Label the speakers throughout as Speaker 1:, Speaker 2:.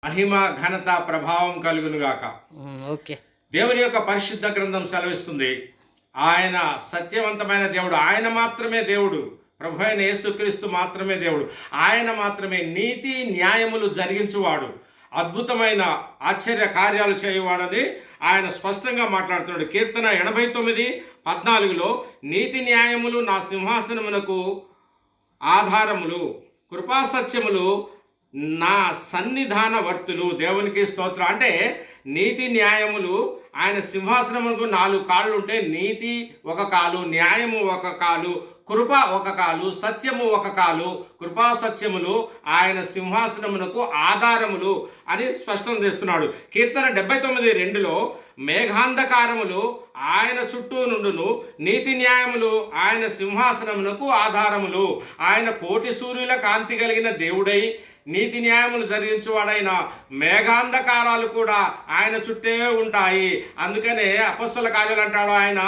Speaker 1: మహిమ ఘనత ప్రభావం కలుగునుగాక.
Speaker 2: ఓకే.
Speaker 1: దేవుని యొక్క పరిశుద్ధ గ్రంథం సెలవిస్తుంది, ఆయన సత్యవంతమైన దేవుడు, ఆయన మాత్రమే దేవుడు, ప్రభు అయిన యేసుక్రీస్తు మాత్రమే దేవుడు, ఆయన మాత్రమే నీతి న్యాయములు జరిగించువాడు, అద్భుతమైన ఆశ్చర్య కార్యాలు చేయవాడని ఆయన స్పష్టంగా మాట్లాడుతున్నాడు. కీర్తన 89:14 నీతి న్యాయములు నా సింహాసనమునకు ఆధారములు, కృపాసత్యములు నా సన్నిధాన వర్తులు. దేవునికి స్తోత్రం. అంటే నీతి న్యాయములు ఆయన సింహాసనమునకు 4 కాళ్ళు ఉంటే, నీతి ఒక కాలు, న్యాయము ఒక కాలు, కృప ఒక కాలు, సత్యము ఒక కాలు, కృపా సత్యములు ఆయన సింహాసనమునకు ఆధారములు అని స్పష్టం చేస్తున్నాడు. కీర్తన 79:2 మేఘాంధకారములు ఆయన చుట్టూ నుండును, నీతి న్యాయములు ఆయన సింహాసనమునకు ఆధారములు. ఆయన కోటి సూర్యుల కాంతి కలిగిన దేవుడై నీతి న్యాయములు జరిగించువాడైన మేఘాంధకారాలు కూడా ఆయన చుట్టే ఉంటాయి. అందుకనే అపొస్తలుల కార్యాలు అంటాడు, ఆయన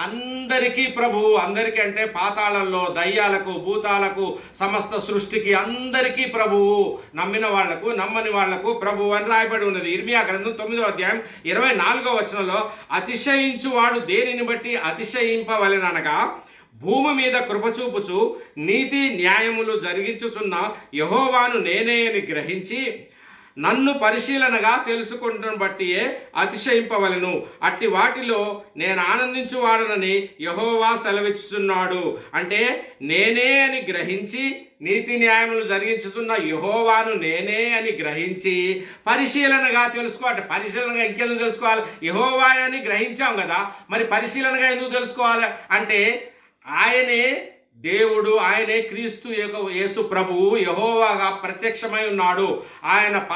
Speaker 1: అందరికీ ప్రభువు. అందరికీ అంటే పాతాళంలో దయ్యాలకు, భూతాలకు, సమస్త సృష్టికి అందరికీ ప్రభువు, నమ్మిన వాళ్లకు నమ్మని వాళ్లకు ప్రభువు అని రాయబడి ఉన్నది. ఇర్మియా గ్రంథం 9:24 అతిశయించువాడు దేనిని బట్టి అతిశయింపవలెననగా, భూమి మీద కృపచూపుచు నీతి న్యాయములు జరిగించుచున్న యెహోవాను నేనే అని గ్రహించి నన్ను పరిశీలనగా తెలుసుకుంటున్న బట్టియే అతిశయింపవలను. అట్టి వాటిలో నేను ఆనందించువాడనని యెహోవా సెలవిచ్చుచున్నాడు. అంటే నేనే అని గ్రహించి, నీతి న్యాయములు జరిగించుచున్న యెహోవాను నేనే అని గ్రహించి పరిశీలనగా తెలుసుకో. అంటే పరిశీలనగా ఇంకెందుకు తెలుసుకోవాలి? యెహోవా అని గ్రహించాం కదా, మరి పరిశీలనగా ఎందుకు తెలుసుకోవాలి అంటే, ఆయనే దేవుడు, ఆయనే క్రీస్తు యేసు ప్రభువు యెహోవాగా ప్రత్యక్షమై ఉన్నాడు. ఆయన